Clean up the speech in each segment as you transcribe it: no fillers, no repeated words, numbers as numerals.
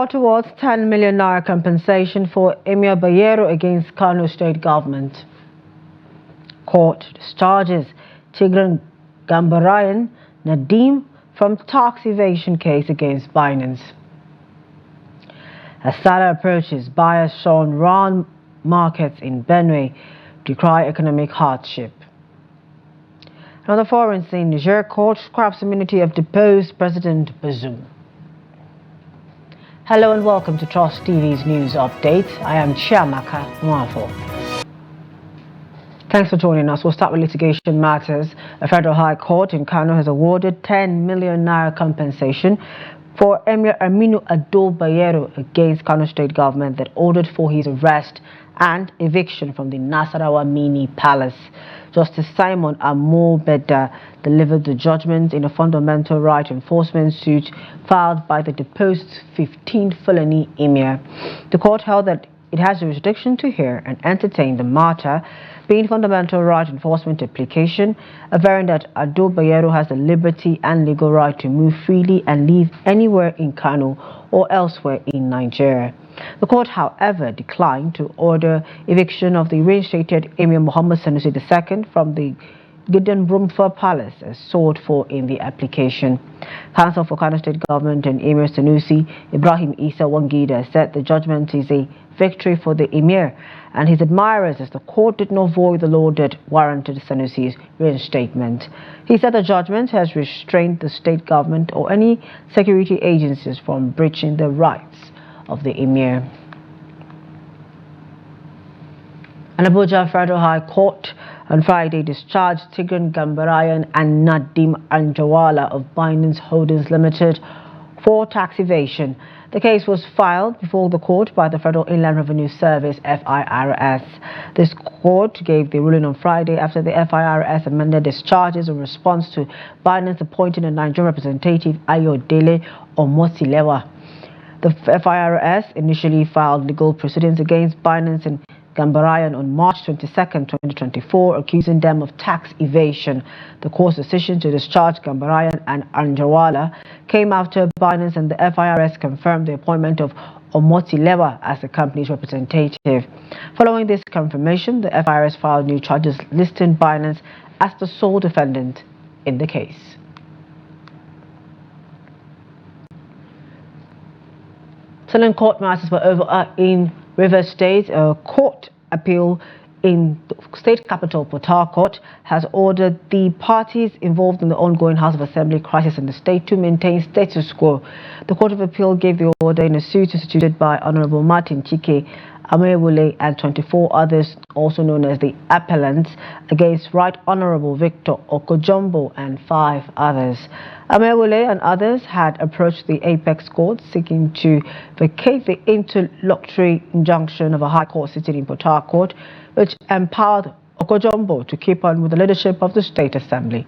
Court awards 10 million naira compensation for Emir Bayero against Kano State Government. Court discharges Tigran Gambarayan Nadim from tax evasion case against Binance. As Salah approaches, buyers shown round markets in Benue decry economic hardship. Another foreign scene, Niger court scraps immunity of deposed President Bazoum. Hello and welcome to Trust TV's news update. I am Chiamaka Mwafo. Thanks for joining us. We'll start with litigation matters. A federal high court in Kano has awarded 10 million naira compensation for Emir Aminu Ado Bayero against Kano State government that ordered for his arrest and eviction from the Nasarawa Mini Palace. Justice Simon Amobeda delivered the judgment in a fundamental right enforcement suit filed by the deposed 15th felony emir. The court held that it has jurisdiction to hear and entertain the matter, being fundamental right enforcement application, averring that Ado Bayero has the liberty and legal right to move freely and live anywhere in Kano or elsewhere in Nigeria. The court, however, declined to order eviction of the reinstated Emir Muhammad Sanusi II from the Gideon Brumfa Palace as sought for in the application. Counsel for Kano State Government and Emir Sanusi, Ibrahim Isa Wangida, said the judgment is a victory for the Emir and his admirers as the court did not void the law that warranted Sanusi's reinstatement. He said the judgment has restrained the state government or any security agencies from breaching the rights of the Emir. An Abuja Federal High Court on Friday discharged Tigran Gambarayan and Nadim Anjawala of Binance Holdings Limited for tax evasion. The case was filed before the court by the Federal Inland Revenue Service (FIRS). This court gave the ruling on Friday after the FIRS amended its charges in response to Binance appointing a Nigerian representative, Ayodele Omotilewa. The FIRS initially filed legal proceedings against Binance and Gambarayan on March 22, 2024, accusing them of tax evasion. The court's decision to discharge Gambarayan and Anjawala came after Binance and the FIRS confirmed the appointment of Omotilewa as the company's representative. Following this confirmation, the FIRS filed new charges listing Binance as the sole defendant in the case. Still in court matters were over in Rivers State. A court appeal in the state capital, Port Harcourt, has ordered the parties involved in the ongoing House of Assembly crisis in the state to maintain status quo. The Court of Appeal gave the order in a suit instituted by Honorable Martin Chike Amewule and 24 others, also known as the appellants, against Right Honorable Victor Okojombo and 5 others. Amewule and others had approached the Apex Court seeking to vacate the interlocutory injunction of a High Court sitting in Port Harcourt, which empowered Okojombo to keep on with the leadership of the State Assembly.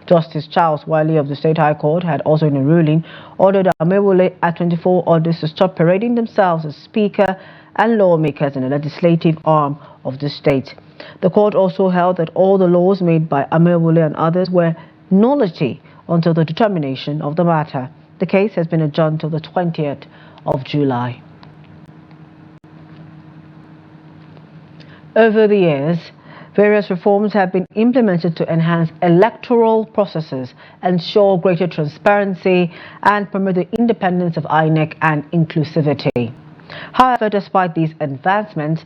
Justice Charles Wiley of the State High Court had also in a ruling ordered Amewule and 24 others to stop parading themselves as Speaker and lawmakers in the legislative arm of the state. The court also held that all the laws made by Amewule and others were nullity until the determination of the matter. The case has been adjourned till the 20th of July. Over the years, various reforms have been implemented to enhance electoral processes, ensure greater transparency, and promote the independence of INEC and inclusivity. However, despite these advancements,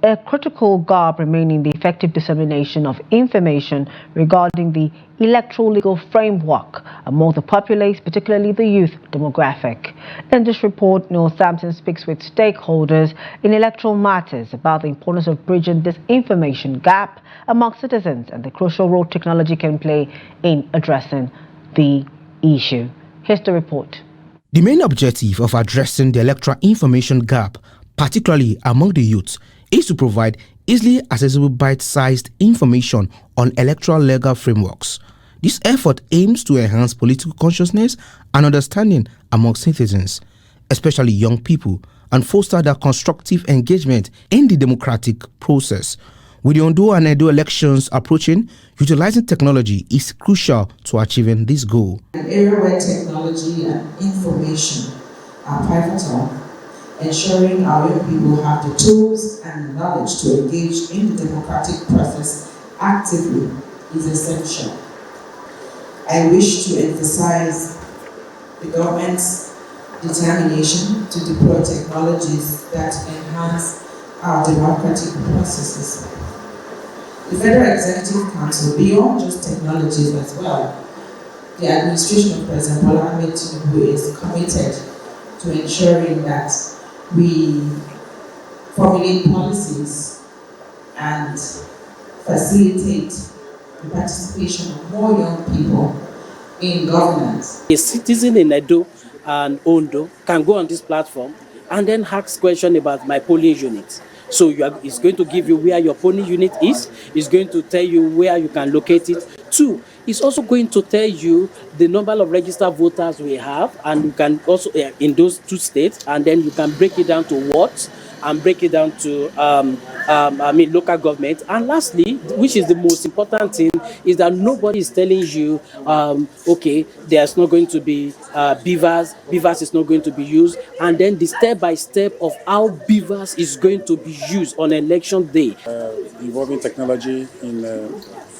a critical gap remains in the effective dissemination of information regarding the electoral legal framework among the populace, particularly the youth demographic. In this report, Noel Sampson speaks with stakeholders in electoral matters about the importance of bridging this information gap among citizens and the crucial role technology can play in addressing the issue. Here's the report. The main objective of addressing the electoral information gap, particularly among the youth, is to provide easily accessible bite-sized information on electoral legal frameworks. This effort aims to enhance political consciousness and understanding among citizens, especially young people, and foster their constructive engagement in the democratic process. With the Ondo and Edo elections approaching, utilizing technology is crucial to achieving this goal. An area where technology and information are pivotal. Ensuring our young people have the tools and knowledge to engage in the democratic process actively is essential. I wish to emphasize the government's determination to deploy technologies that enhance our democratic processes. The Federal Executive Council, beyond just technologies as well, the administration of President Bola Ahmed Tinubu is committed to ensuring that we formulate policies and facilitate the participation of more young people in governance. A citizen in Edo and Ondo can go on this platform and then ask questions about my polling unit. So it's going to give you where your polling unit is. It's going to tell you where you can locate it. 2, it's also going to tell you the number of registered voters we have, and you can also in those 2 states, and then you can break it down to wards and break it down to local government. And lastly, which is the most important thing, is that nobody is telling you, okay, there's not going to be beavers is not going to be used, and then the step by step of how beavers is going to be used on election day. Involving technology in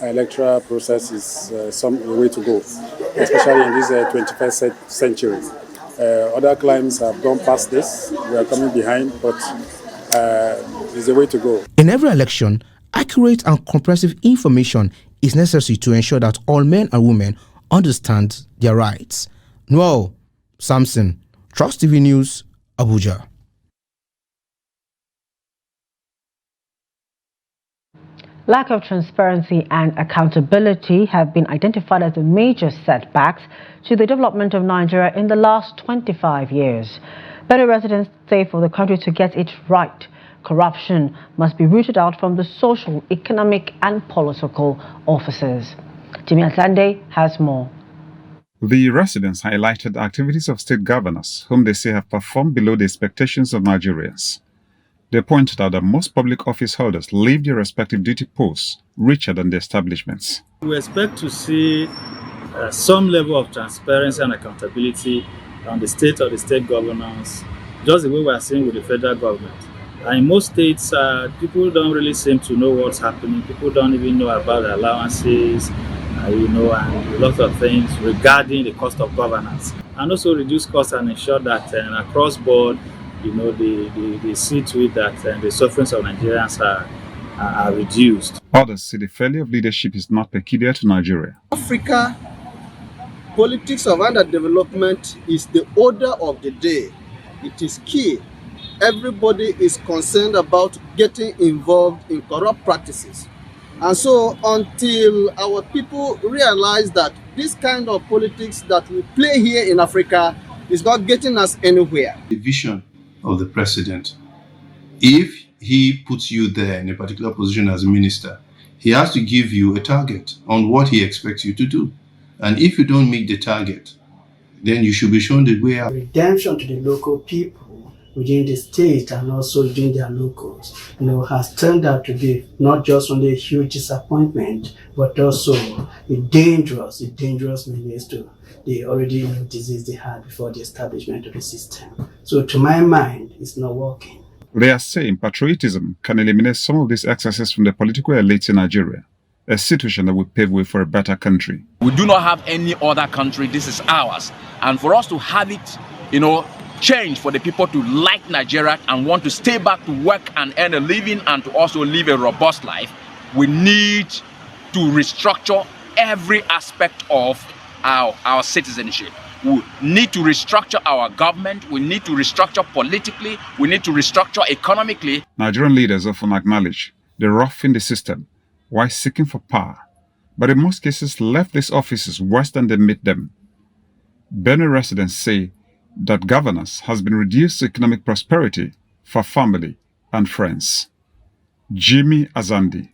electoral process is some way to go, especially in this 21st century. Other climes have gone past this. We are coming behind, but it's the way to go. In every election, accurate and comprehensive information is necessary to ensure that all men and women understand their rights. Noel Samson, Trust TV News, Abuja. Lack of transparency and accountability have been identified as the major setbacks to the development of Nigeria in the last 25 years. Better residents say for the country to get it right, corruption must be rooted out from the social, economic and political offices. Jimmy Atlande has more. The residents highlighted activities of state governors whom they say have performed below the expectations of Nigerians. They pointed out that most public office holders leave their respective duty posts richer than the establishments. We expect to see some level of transparency and accountability on the state or the state governance, just the way we are seeing with the federal government. And in most states, people don't really seem to know what's happening. People don't even know about the allowances, and a lot of things regarding the cost of governance. And also reduce costs and ensure that across board, they see to it that the sufferings of Nigerians are reduced. Others say the failure of leadership is not peculiar to Nigeria. Africa, politics of underdevelopment is the order of the day. It is key. Everybody is concerned about getting involved in corrupt practices. And so until our people realize that this kind of politics that we play here in Africa is not getting us anywhere. The vision of the president, if he puts you there in a particular position as a minister, he has to give you a target on what he expects you to do. And if you don't meet the target, then you should be shown the way out. Redemption to the local people within the state and also within their locals, has turned out to be not just only a huge disappointment, but also a dangerous menace to the already disease they had before the establishment of the system. So to my mind, it's not working. They are saying patriotism can eliminate some of these excesses from the political elites in Nigeria, a situation that will pave way for a better country. We do not have any other country. This is ours. And for us to have it, change, for the people to like Nigeria and want to stay back to work and earn a living and to also live a robust life, we need to restructure every aspect of our citizenship. We need to restructure our government. We need to restructure politically. We need to restructure economically. Nigerian leaders often acknowledge the rough in the system while seeking for power, but in most cases left these offices worse than they met them. Benue residents say that governance has been reduced to economic prosperity for family and friends. Jimmy Azandi,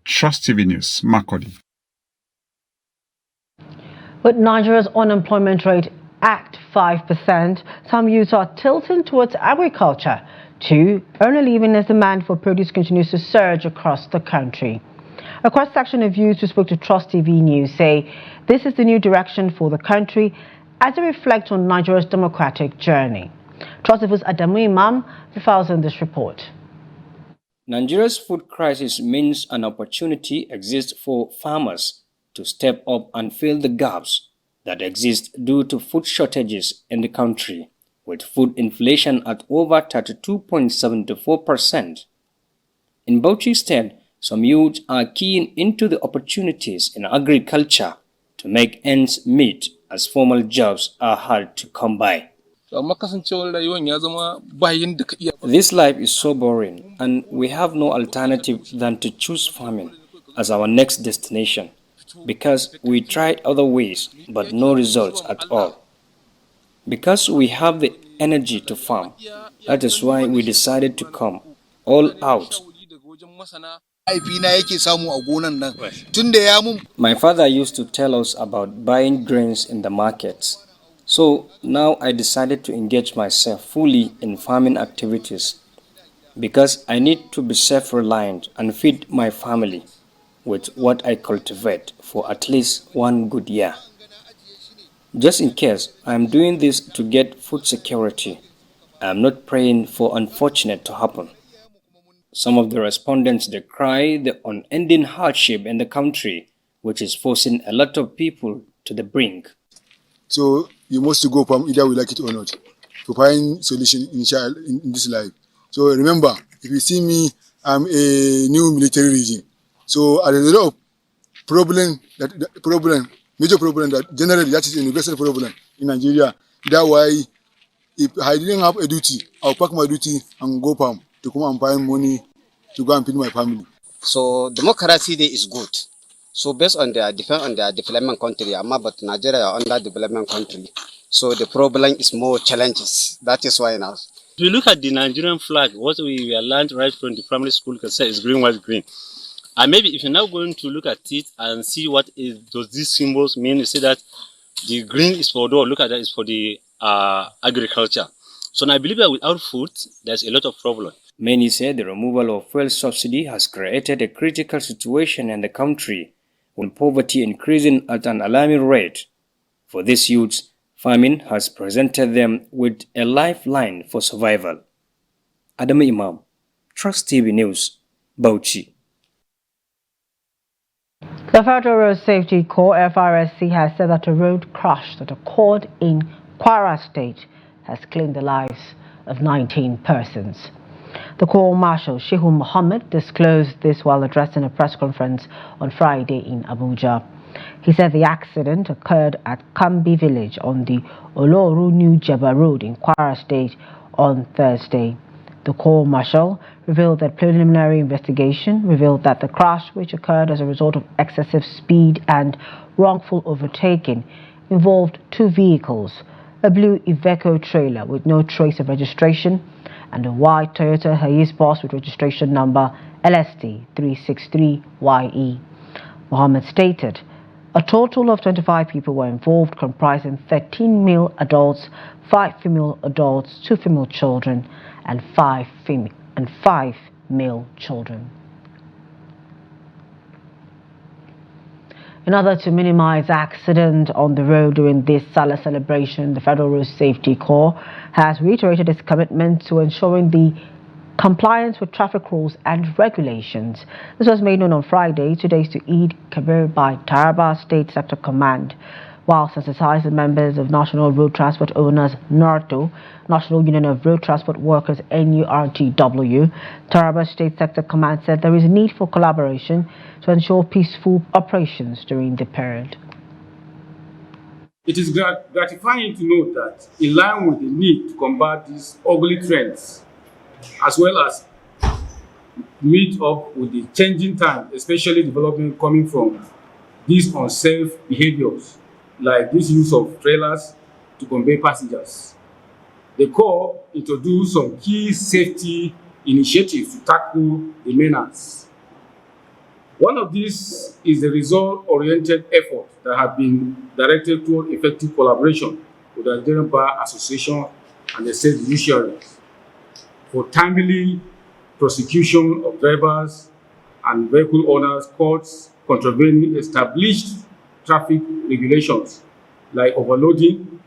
Trust TV News, Makurdi. With Nigeria's unemployment rate at 5%, some youths are tilting towards agriculture to earn a living as demand for produce continues to surge across the country. A cross-section of youths who spoke to Trust TV News say this is the new direction for the country as they reflect on Nigeria's democratic journey. Trust TV's Adamu Imam files in this report. Nigeria's food crisis means an opportunity exists for farmers to step up and fill the gaps that exist due to food shortages in the country, with food inflation at over 32.74%. In Bauchi State, some youths are keen into the opportunities in agriculture to make ends meet as formal jobs are hard to come by. This life is so boring, and we have no alternative than to choose farming as our next destination, because we tried other ways but no results at all. Because we have the energy to farm, that is why we decided to come all out. My father used to tell us about buying grains in the markets. So now I decided to engage myself fully in farming activities because I need to be self-reliant and feed my family with what I cultivate for at least one good year. Just in case, I am doing this to get food security. I am not praying for unfortunate to happen. Some of the respondents decry the unending hardship in the country, which is forcing a lot of people to the brink. So you must go from either we like it or not to find solution in this life. So remember, if you see me, I'm a new military regime. So there's a lot of major problem that generally that is a universal problem in Nigeria. That's why if I didn't have a duty, I'll pack my duty and go farm to come and find money to go and feed my family. So democracy there is good. So based on their development country, but Nigeria are under development country. So the problem is more challenges. That is why now. If you look at the Nigerian flag, what we learned right from the primary school can say is green, white, green. And maybe if you're now going to look at it and see what does these symbols mean, you see that the green is for look at that is for the agriculture. So now I believe that without food, there's a lot of problems. Many say the removal of fuel subsidy has created a critical situation in the country, with poverty increasing at an alarming rate. For these youths, famine has presented them with a lifeline for survival. Adamu Imam, Trust TV News, Bauchi. The Federal Road Safety Corps, FRSC, has said that a road crash that occurred in Kwara State has claimed the lives of 19 persons. The Corps Marshal Shehu Mohammed disclosed this while addressing a press conference on Friday in Abuja. He said the accident occurred at Kambi village on the Oloru New Jeba Road in Kwara State on Thursday. The Corps Marshal revealed that preliminary investigation revealed that the crash, which occurred as a result of excessive speed and wrongful overtaking, involved two vehicles, a blue Iveco trailer with no trace of registration and a white Toyota Hiace bus with registration number LST 363YE. Mohammed stated a total of 25 people were involved, comprising 13 male adults, 5 female adults, 2 female children, and 5 male children. In order to minimize accident on the road during this Salah celebration, the Federal Road Safety Corps has reiterated its commitment to ensuring the compliance with traffic rules and regulations. This was made known on Friday, 2 days to Eid Kabir, by Taraba State Sector Command, while sensitizing members of National Road Transport Owners NARTO, National Union of Road Transport Workers NURTW. Taraba State Sector Command said there is a need for collaboration to ensure peaceful operations during the period. It is gratifying to note that, in line with the need to combat these ugly trends, as well as meet up with the changing time, especially development coming from these unsafe behaviors, like this use of trailers to convey passengers. The Corps introduced some key safety initiatives to tackle the menace. One of these is the result-oriented effort that has been directed toward effective collaboration with the Nigerian Bar Association and the state judiciary for timely prosecution of drivers and vehicle owners caught contravening established traffic regulations like overloading,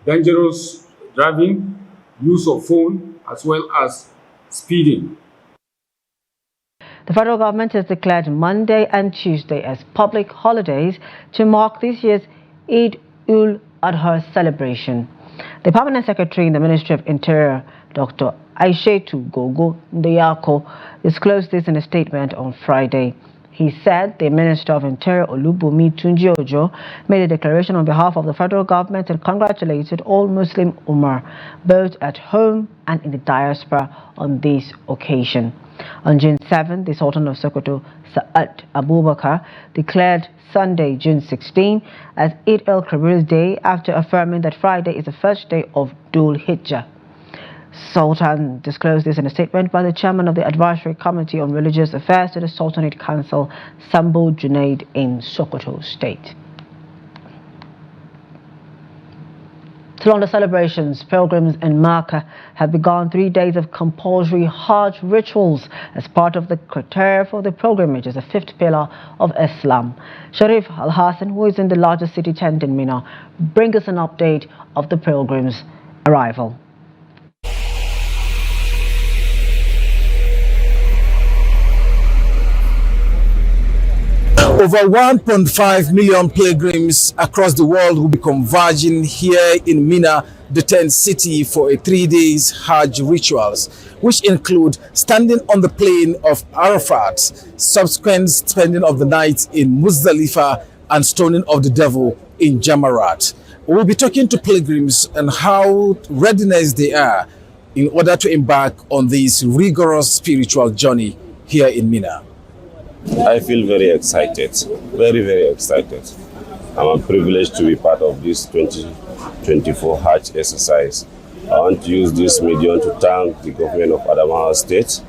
dangerous driving, use of phone, as well as speeding. The federal government has declared Monday and Tuesday as public holidays to mark this year's Eid-ul-Adha celebration. The Permanent Secretary in the Ministry of Interior, Dr. Aishetu Gogo Ndeyako, disclosed this in a statement on Friday. He said the Minister of Interior, Olubunmi Tunji-Ojo, made a declaration on behalf of the federal government and congratulated all Muslim Ummah, both at home and in the diaspora, on this occasion. On June 7, the Sultan of Sokoto, Sa'ad Abubakar, declared Sunday, June 16, as Eid al-Kabir's Day after affirming that Friday is the first day of Dhul Hijjah. Sultan disclosed this in a statement by the chairman of the Advisory Committee on Religious Affairs to the Sultanate Council, Sambo Junaid, in Sokoto State. Still on the celebrations, pilgrims in Mecca have begun 3 days of compulsory Hajj rituals as part of the criteria for the pilgrimage as a fifth pillar of Islam. Sharif Al-Hassan, who is in the largest city tent in Mina, brings us an update of the pilgrims' arrival. Over 1.5 million pilgrims across the world will be converging here in Mina, the tent city, for a 3 days Hajj rituals, which include standing on the plain of Arafat, subsequent spending of the night in Muzdalifah, and stoning of the devil in Jamarat. We'll be talking to pilgrims and how readiness they are in order to embark on this rigorous spiritual journey here in Mina. I feel very excited, very, very excited. I'm privileged to be part of this 2024 Hajj exercise. I want to use this medium to thank the government of Adamawa State,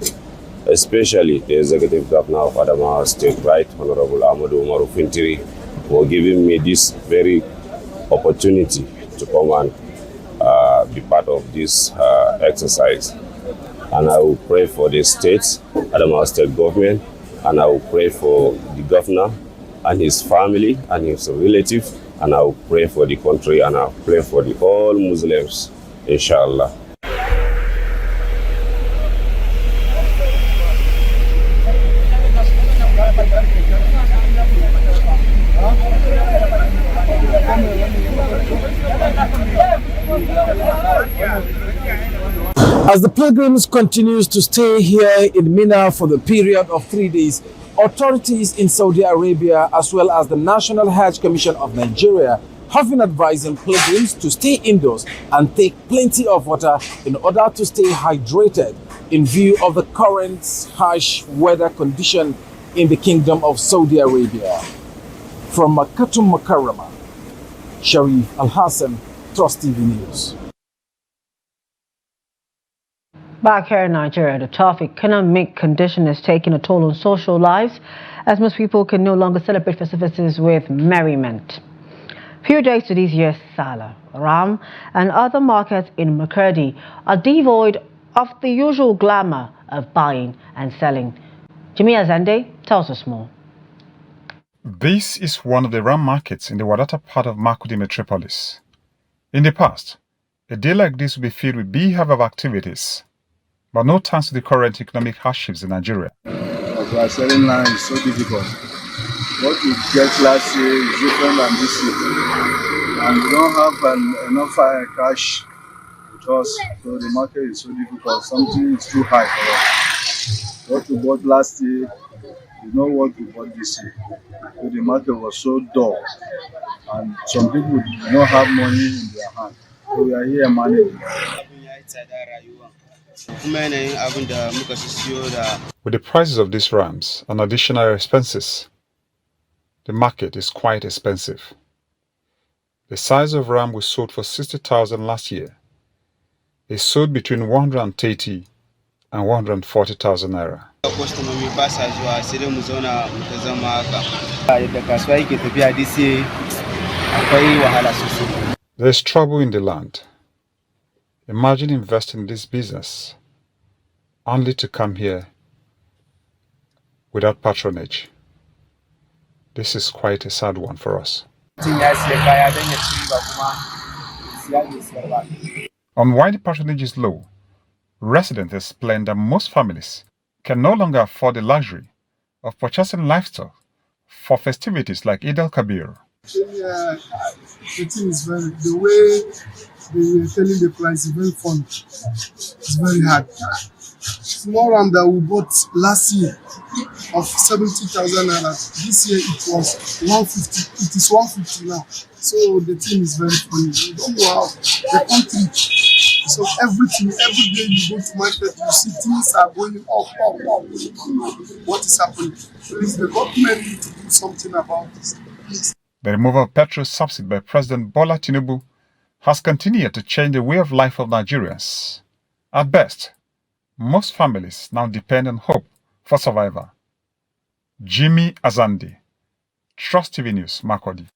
especially the executive governor of Adamawa State, Right Honorable Amadou Umaru Fintiri, for giving me this very opportunity to come and be part of this exercise. And I will pray for the state, Adamawa State government, and I will pray for the governor and his family and his relatives, and I will pray for the country, and I will pray for all Muslims, inshallah. As the pilgrims continues to stay here in Mina for the period of 3 days, authorities in Saudi Arabia as well as the National Hajj Commission of Nigeria have been advising pilgrims to stay indoors and take plenty of water in order to stay hydrated in view of the current harsh weather condition in the Kingdom of Saudi Arabia. From Makkatul Mukarramah, Sharif Al-Hassan, Trust TV News. Back here in Nigeria, the tough economic condition is taking a toll on social lives as most people can no longer celebrate festivities with merriment. Few days to this year's Salah, Ram and other markets in Makurdi are devoid of the usual glamour of buying and selling. Jimmy Azande tells us more. This is one of the Ram markets in the Wadata part of Makurdi metropolis. In the past, a day like this would be filled with beehive of activities, but no thanks to the current economic hardships in Nigeria. Selling land is so difficult. What we get last year is different than this year. And we don't have enough cash with us, so the market is so difficult. Something is too high for us. What we bought last year is not what we bought this year. So the market was so dull. And some people do not have money in their hand. So we are here managing. With the prices of these rams and additional expenses, the market is quite expensive. The size of ram we sold for 60,000 last year is sold between 130 and 140,000 naira. There is trouble in the land. Imagine investing in this business only to come here without patronage. This is quite a sad one for us. On why the patronage is low, residents explain that most families can no longer afford the luxury of purchasing livestock for festivities like Eid al-Kabir. Yeah, the thing is the way they were telling the price is very funny. It's very hard. Small ram that we bought last year of 70,000 naira. This year it was 150. It is 150 now. So the thing is very funny. You don't know how the country. So everything, every day you go to market, you see things are going up. You don't know what is happening. Please, the government need to do something about this. Please. The removal of petrol subsidy by President Bola Tinubu has continued to change the way of life of Nigerians. At best, most families now depend on hope for survival. Jimmy Azandi, Trust TV News, Makurdi.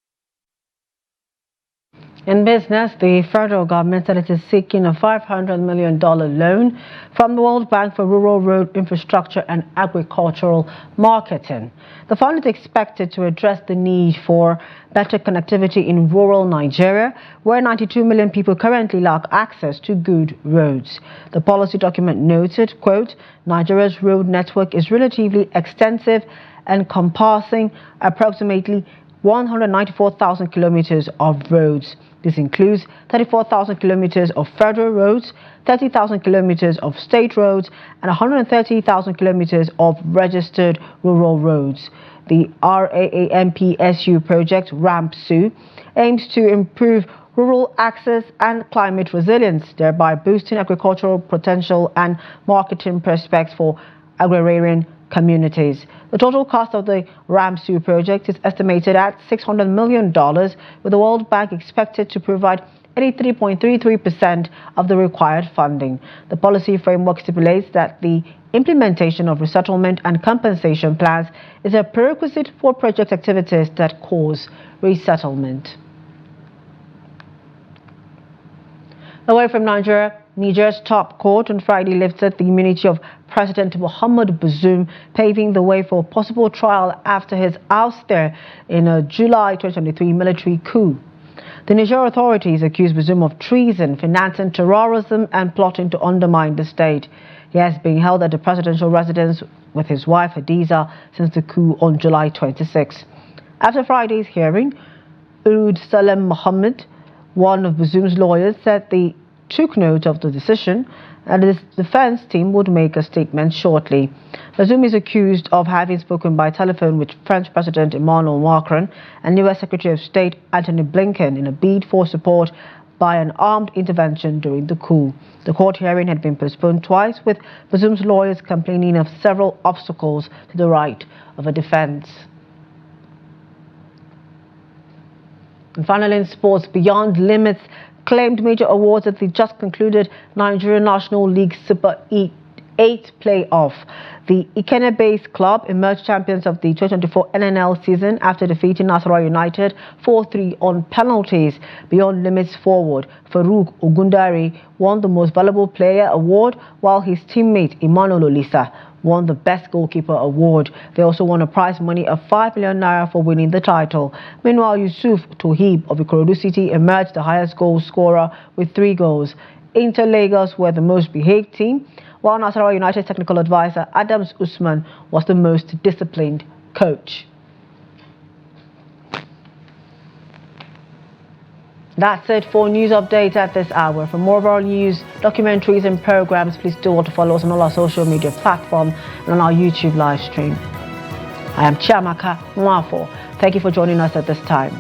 In business, the federal government said it is seeking a $500 million loan from the World Bank for rural road infrastructure and agricultural marketing. The fund is expected to address the need for better connectivity in rural Nigeria, where 92 million people currently lack access to good roads. The policy document noted, quote, Nigeria's road network is relatively extensive, encompassing approximately 194,000 kilometers of roads. This includes 34,000 kilometers of federal roads, 30,000 kilometers of state roads, and 130,000 kilometers of registered rural roads. The RAAMPSU project, RAMPSU, aims to improve rural access and climate resilience, thereby boosting agricultural potential and marketing prospects for agrarian communities. The total cost of the RAMPSU project is estimated at $600 million, with the World Bank expected to provide 83.33% of the required funding. The policy framework stipulates that the implementation of resettlement and compensation plans is a prerequisite for project activities that cause resettlement. Away from Nigeria, Niger's top court on Friday lifted the immunity of President Mohamed Bazoum, paving the way for a possible trial after his ouster in a July 2023 military coup. The Niger authorities accuse Bazoum of treason, financing terrorism, and plotting to undermine the state. He has been held at the presidential residence with his wife Hadiza since the coup on July 26. After Friday's hearing, Oud Salem Mohammed, one of Bazoum's lawyers, said they took note of the decision and his defense team would make a statement shortly. Bazoum is accused of having spoken by telephone with French President Emmanuel Macron and US Secretary of State Antony Blinken in a bid for support by an armed intervention during the coup. The court hearing had been postponed twice, with Bazoum's lawyers complaining of several obstacles to the right of a defense. And finally, in sports, Beyond Limits claimed major awards at the just concluded Nigerian National League Super 8 playoff. The Ikenne-based club emerged champions of the 2024 NNL season after defeating Nasarawa United 4-3 on penalties. Beyond Limits forward Farouk Ogundari won the Most Valuable Player award, while his teammate Emmanuel Olisa won the Best Goalkeeper award. They also won a prize money of 5 million naira for winning the title. Meanwhile, Yusuf Tohib of Ikorodu City emerged the highest goal scorer with 3 goals. Inter Lagos were the most behaved team, while Nasarawa United technical advisor Adams Usman was the most disciplined coach. That's it for news update at this hour. For more of our news, documentaries and programs, please do want to follow us on all our social media platforms and on our YouTube live stream. I am Chiamaka Mwafo. Thank you for joining us at this time.